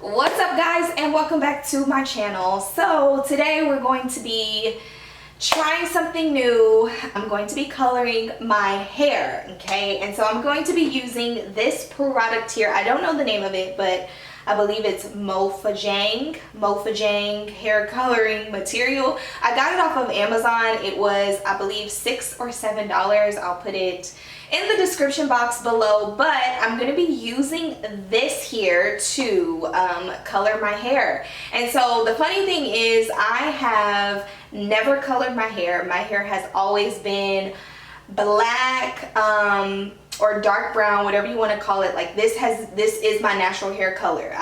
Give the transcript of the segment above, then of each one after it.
What's up guys, and welcome back to my channel. So today we're going to be trying something new. I'm going to be coloring my hair, okay? And so I'm going to be using this product here. I don't know the name of it, but I believe it's MOFAJANG hair coloring material. I got it off of Amazon. It was, I believe, $6 or $7. I'll put it in the description box below, but I'm going to be using this here to color my hair. And so the funny thing is I have never colored my hair. My hair has always been black or dark brown, whatever you want to call it. Like this is my natural hair color.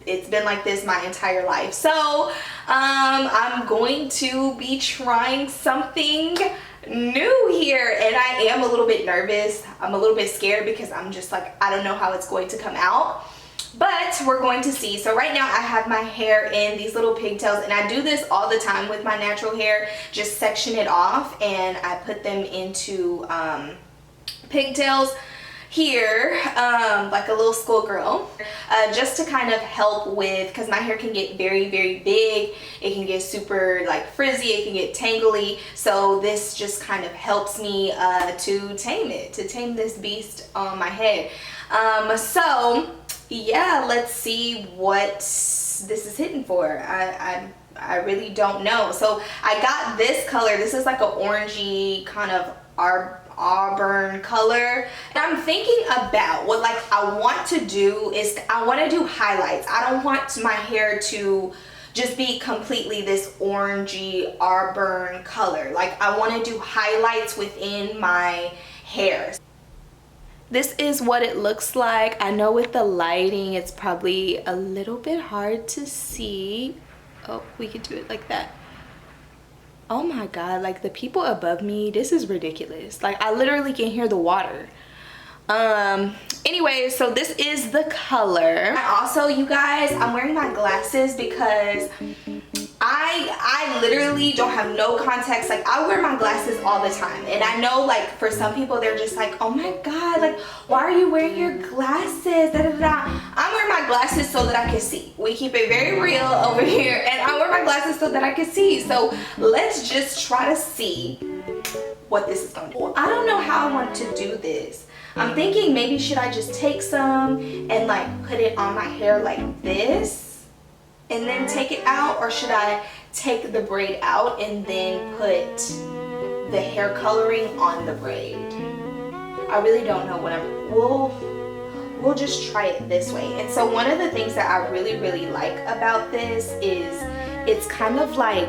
It's been like this my entire life. So I'm going to be trying something new here, and I am a little bit nervous. I'm a little bit scared because I'm just like, I don't know how it's going to come out, but we're going to see. So right now I have my hair in these little pigtails, and I do this all the time with my natural hair. Just section it off and I put them into pigtails here, like a little schoolgirl, just to kind of help with, because my hair can get very big, it can get super like frizzy, it can get tangly. So this just kind of helps me to tame this beast on my head. So yeah, let's see what this is hitting for. I really don't know. So I got this color. This is like an orangey kind of auburn color, and I'm thinking about what I want to do is I want to do highlights. I don't want my hair to just be completely this orangey auburn color. Like I want to do highlights within my hair. This is what it looks like. I know with the lighting it's probably a little bit hard to see. Oh, we could do it like that. Oh my god, like the people above me, this is ridiculous. Like I literally can hear the water. Anyway, so this is the color. Also, you guys, I'm wearing my glasses because I literally don't have no contacts. Like I wear my glasses all the time, and I know like for some people they're just like, oh my god, like why are you wearing your glasses, da, da, da. I'm wearing my glasses so that I can see. We keep it very real over here, and I wear my glasses so that I can see. So let's just try to see what this is going to do. I don't know how I want to do this. I'm thinking maybe should I just take some and like put it on my hair like this and then take it out, or should I take the braid out and then put the hair coloring on the braid? I really don't know what we'll just try it this way. And so one of the things that I really like about this is it's kind of like,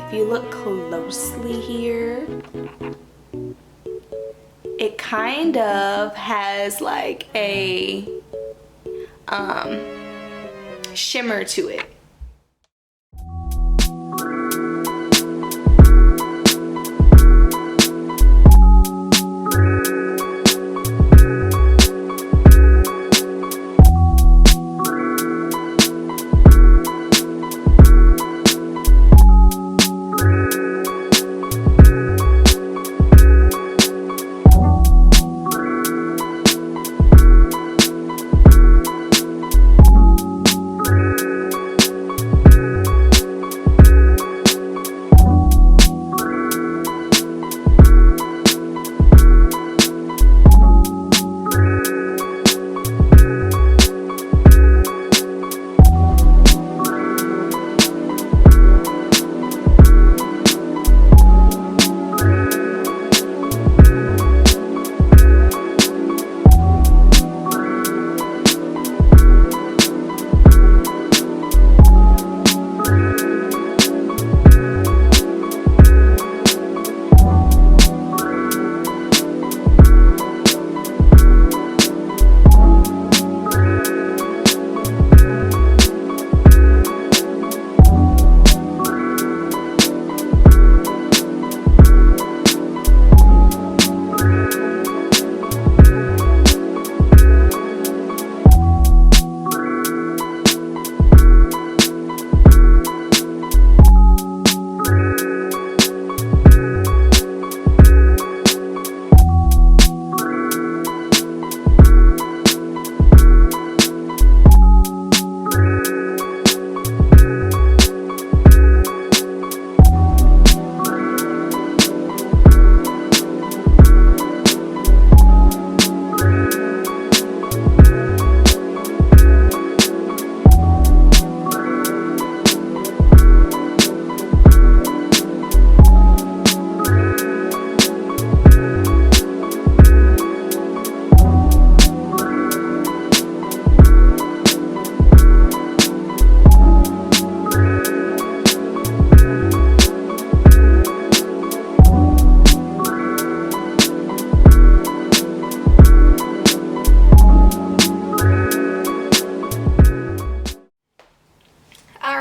if you look closely here, it kind of has like a shimmer to it.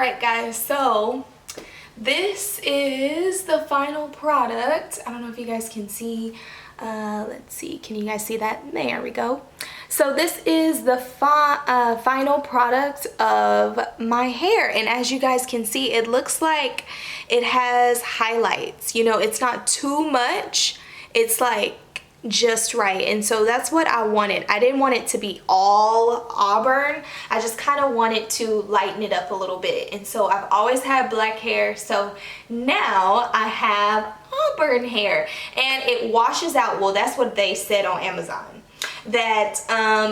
Alright guys, so this is the final product. I don't know if you guys can see. Let's see, can you guys see that? There we go. So this is the final product of my hair, and as you guys can see, it looks like it has highlights. You know, it's not too much, it's like just right, and so that's what I wanted. I didn't want it to be all auburn. I just kind of wanted to lighten it up a little bit, and so I've always had black hair, so now I have auburn hair, and it washes out. Well, that's what they said on Amazon, that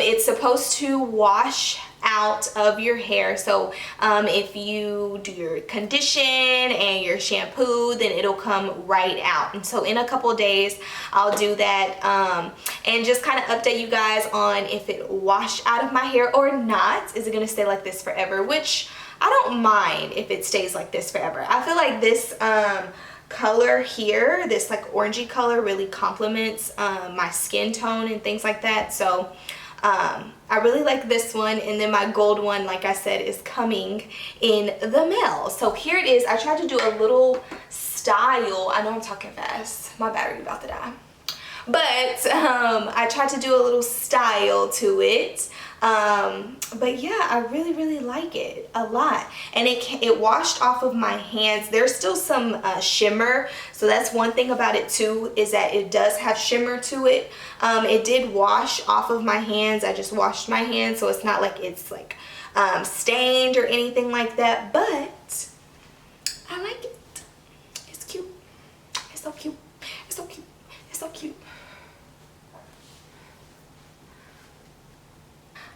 it's supposed to wash out of your hair. So if you do your condition and your shampoo, then it'll come right out. And so in a couple of days I'll do that and just kind of update you guys on if it washed out of my hair or not. Is it gonna stay like this forever? Which I don't mind if it stays like this forever. I feel like this color here, this like orangey color, really complements my skin tone and things like that. So I really like this one, and then my gold one, like I said, is coming in the mail. So here it is. I tried to do a little style. I know I'm talking fast. My battery about to die. But I tried to do a little style to it. But yeah, I really like it a lot, and it washed off of my hands. There's still some shimmer, so that's one thing about it too, is that it does have shimmer to it. It did wash off of my hands. I just washed my hands, so it's not like it's like stained or anything like that, but I like it. It's cute. It's so cute. It's so cute. It's so cute.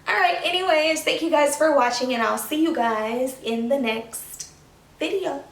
Alright, anyways, thank you guys for watching, and I'll see you guys in the next video.